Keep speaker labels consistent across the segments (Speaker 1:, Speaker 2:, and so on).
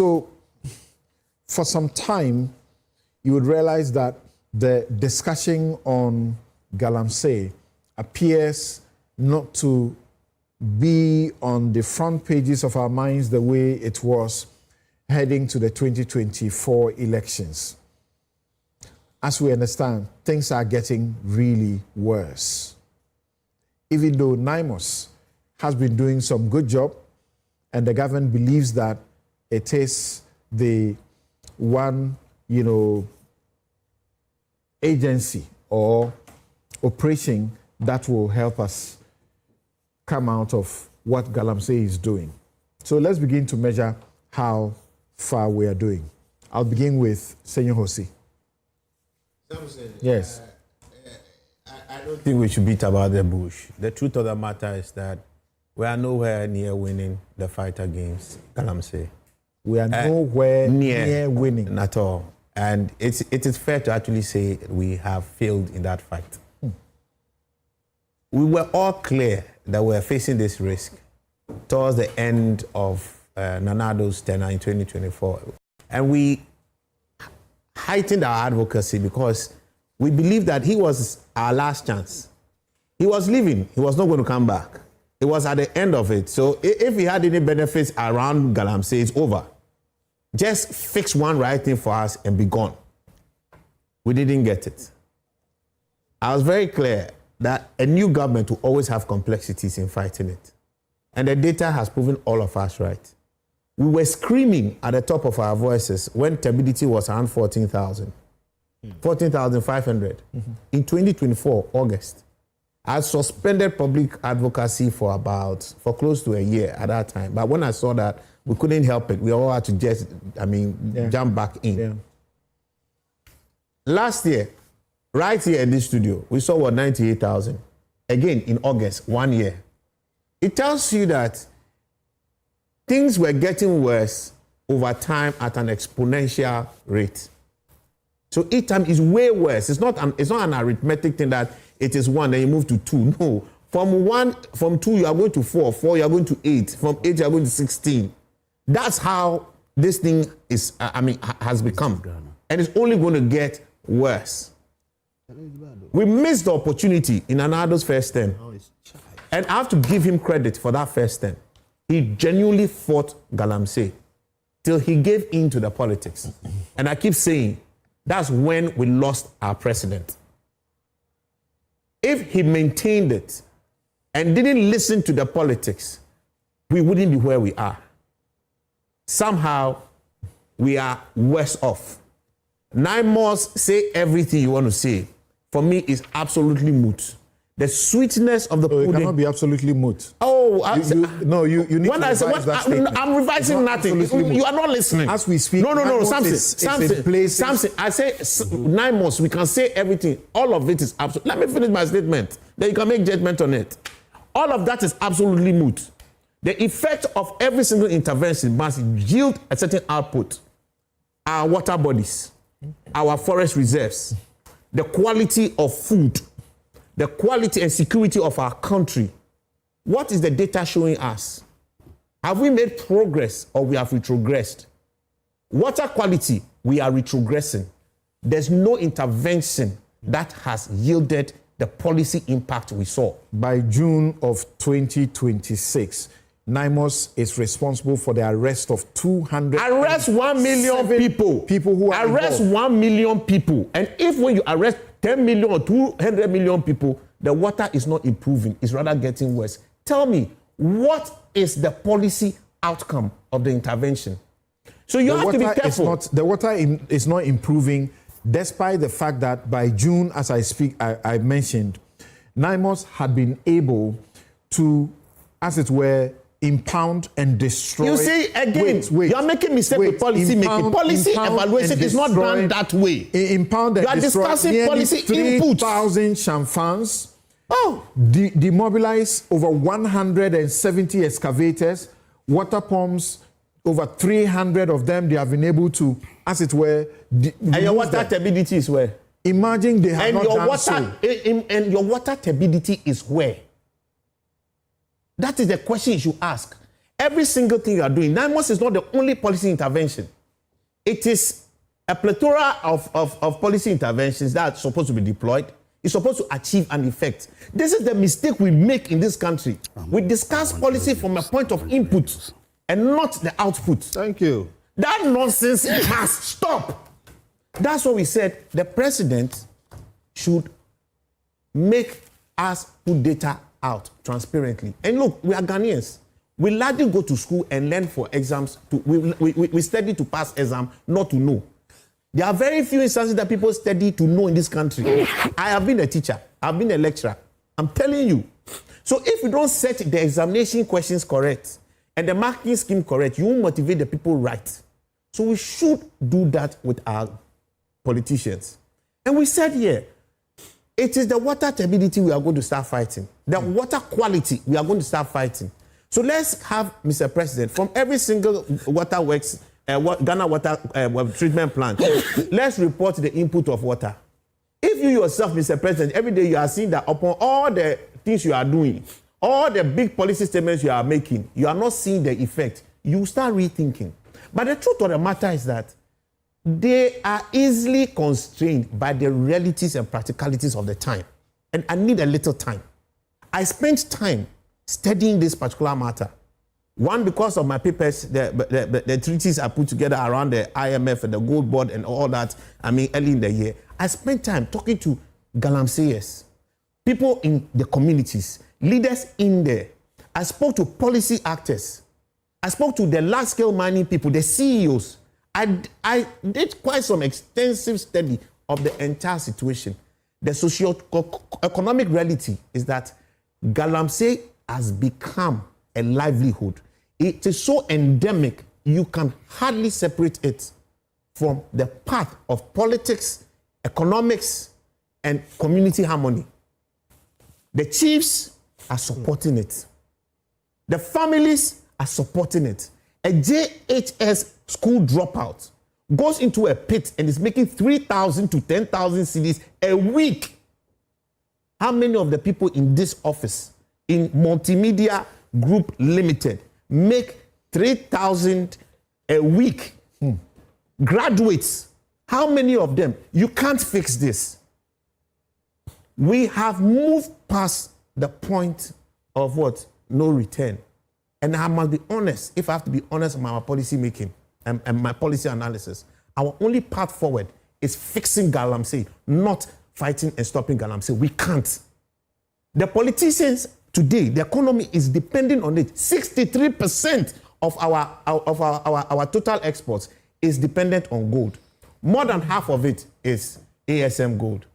Speaker 1: So, for some time, you would realize that the discussion on Galamsey appears not to be on the front pages of our minds the way it was heading to the 2024 elections. As we understand, things are getting really worse. Even though NIMOS has been doing some good job, and the government believes that it is the one, agency or operation that will help us come out of what Galamsey is doing. So let's begin to measure how far we are doing. I'll begin with Senor Hosi. Yes.
Speaker 2: I don't think we should beat about the bush. The truth of the matter is that we are nowhere near winning the fight against Galamsey.
Speaker 1: We are nowhere near winning.
Speaker 2: At all. And it is fair to actually say we have failed in that fight. We were all clear that we were facing this risk towards the end of Nanado's tenure in 2024. And we heightened our advocacy because we believed that he was our last chance. He was leaving. He was not going to come back. It was at the end of it. So if he had any benefits around Galamsey, it's over. Just fix one right thing for us and be gone. We didn't get it. I was very clear that a new government will always have complexities in fighting it. And the data has proven all of us right. We were screaming at the top of our voices when turbidity was around 14,000, 14,500. In 2024, August, I suspended public advocacy for close to a year at that time. But when I saw that we couldn't help it, we all had to just, jump back in. Yeah. Last year, right here in this studio, we saw 98,000. Again, in August, 1 year. It tells you that things were getting worse over time at an exponential rate. So each time is way worse. It's not an arithmetic thing that it is 1, then you move to 2. No. From 2, you are going to 4. 4, you are going to 8. From 8, you are going to 16. That's how this thing is, has become. And it's only going to get worse. We missed the opportunity in Nanado's first term. And I have to give him credit for that first term. He genuinely fought Galamsey till he gave in to the politics. And I keep saying, that's when we lost our president. If he maintained it and didn't listen to the politics, we wouldn't be where we are. Somehow, we are worse off. NIMOS, say everything you want to say. For me, is absolutely moot. The sweetness of the pudding.
Speaker 1: It cannot be absolutely moot.
Speaker 2: Oh,
Speaker 1: you need to revise that statement.
Speaker 2: I'm revising nothing. You are not listening.
Speaker 1: As we speak,
Speaker 2: no, something. I say NIMOS, we can say everything. All of it is absolute. Let me finish my statement. Then you can make judgment on it. All of that is absolutely moot. The effect of every single intervention must yield a certain output. Our water bodies, our forest reserves, the quality of food, the quality and security of our country. What is the data showing us? Have we made progress or we have retrogressed? Water quality, we are retrogressing. There's no intervention that has yielded the policy impact we saw.
Speaker 1: By June of 2026, NIMOS is responsible for the arrest of 200.
Speaker 2: Arrest 1 million people.
Speaker 1: People who are
Speaker 2: arrest
Speaker 1: involved.
Speaker 2: 1 million people. And if when you arrest 10 million or 200 million people, the water is not improving, it's rather getting worse. Tell me, what is the policy outcome of the intervention? So you have to be careful.
Speaker 1: The water is not improving, despite the fact that by June, as I speak, I mentioned, NIMOS had been able to, as it were, impound and destroy.
Speaker 2: You see, again, you are making mistake with policy making. Policy evaluation is not done that way.
Speaker 1: Impound and
Speaker 2: you are discussing policy inputs.
Speaker 1: 3,000 chamfans. Demobilize over 170 excavators, water pumps, over 300 of them. They have been able to, as it were,
Speaker 2: and your water turbidity is where?
Speaker 1: Imagine they have not done so.
Speaker 2: And your water turbidity is where? That is the question you should ask. every single thing you are doing. 9 months is not the only policy intervention. It is a plethora of policy interventions that are supposed to be deployed. It's supposed to achieve an effect. This is the mistake we make in this country. We discuss policy from a point of input and not the output.
Speaker 3: Thank you.
Speaker 2: That nonsense must stop. That's what we said. The president should make us put data out transparently. And look, we are Ghanaians. We largely go to school and learn for exams. We study to pass exam, not to know. There are very few instances that people study to know in this country. I have been a teacher. I've been a lecturer. I'm telling you. So if we don't set the examination questions correct and the marking scheme correct, you won't motivate the people right. So we should do that with our politicians. And we said here, it is the water turbidity we are going to start fighting. The water quality we are going to start fighting. So let's have, Mr. President, from every single waterworks, Ghana water treatment plant, let's report the input of water. If you yourself, Mr. President, every day you are seeing that upon all the things you are doing, all the big policy statements you are making, you are not seeing the effect, you start rethinking. But the truth of the matter is that they are easily constrained by the realities and practicalities of the time. And I need a little time. I spent time studying this particular matter. One, because of my papers, the treaties I put together around the IMF and the Gold Board and all that, early in the year. I spent time talking to Galamseyers, people in the communities, leaders in there. I spoke to policy actors. I spoke to the large-scale mining people, the CEOs. I did quite some extensive study of the entire situation. The socio-economic reality is that Galamsey has become a livelihood. It is so endemic, you can hardly separate it from the path of politics, economics, and community harmony. The chiefs are supporting it. The families are supporting it. A JHS school dropout goes into a pit and is making 3,000 to 10,000 cedis a week. How many of the people in this office, in Multimedia Group Limited, make 3,000 a week? Graduates, how many of them? You can't fix this. We have moved past the point of what? No return. And I must be honest, if I have to be honest in my policy making and my policy analysis, our only path forward is fixing Galamsey, not fighting and stopping Galamsey. We can't. The politicians today, the economy is depending on it. 63% of our total exports is dependent on gold. More than half of it is ASM gold.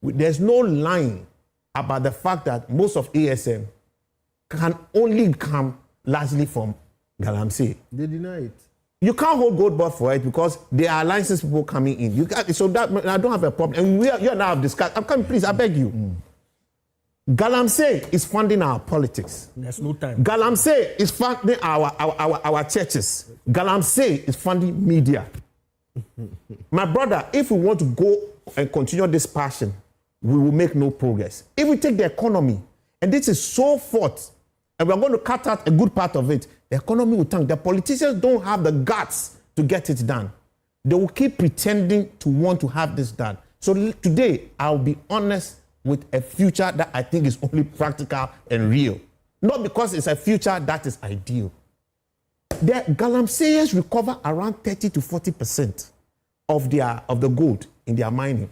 Speaker 2: There's no lying about the fact that most of ASM can only come largely from Galamsey.
Speaker 3: They deny it.
Speaker 2: You can't hold gold bar for it because there are licensed people coming in. You can't, so that I don't have a problem. And you and I have discussed. I'm coming, please, I beg you. Galamsey is funding our politics.
Speaker 4: There's no time.
Speaker 2: Galamsey is funding our churches. Galamsey is funding media. My brother, if we want to go and continue this passion, we will make no progress. If we take the economy, and this is so fought, and we're going to cut out a good part of it, the economy will tank. The politicians don't have the guts to get it done. They will keep pretending to want to have this done. So today, I'll be honest with a future that I think is only practical and real. Not because it's a future that is ideal. The Galamseyers recover around 30 to 40% of the gold in their mining.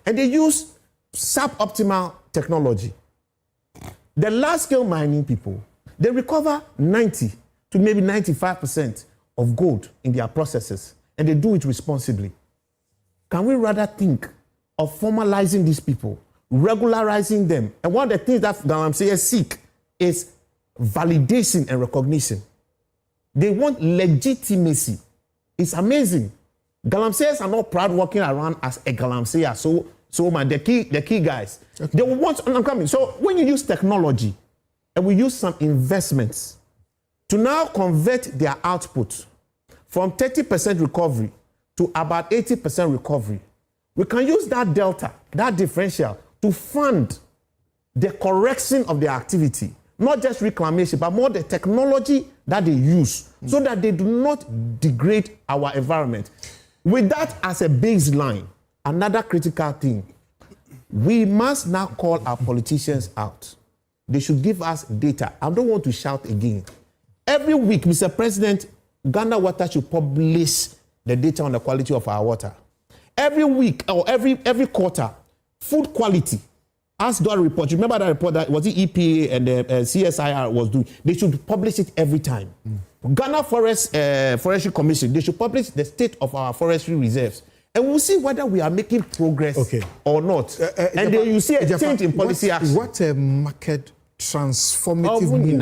Speaker 2: And they use suboptimal technology. The large-scale mining people, they recover 90 to maybe 95% of gold in their processes, and they do it responsibly. Can we rather think of formalizing these people, regularizing them? And one of the things that Galamseyers seek is validation and recognition. They want legitimacy. It's amazing. Galamseyers are not proud walking around as a Galamseyer. So man, the key guys, okay. They will want. I'm coming. So when you use technology, and we use some investments to now convert their output from 30% recovery to about 80% recovery, we can use that delta, that differential, to fund the correction of their activity, not just reclamation, but more the technology that they use so that they do not degrade our environment. With that as a baseline, another critical thing, we must now call our politicians out. They should give us data. I don't want to shout again. Every week, Mr. President, Ghana Water should publish the data on the quality of our water. Every week or every quarter, food quality. As that report, remember that report that was the EPA and the CSIR was doing. They should publish it every time. Ghana Forestry Commission, they should publish the state of our forestry reserves. And we'll see whether we are making progress or not. And then you see a change in policy action.
Speaker 1: What a market transformative move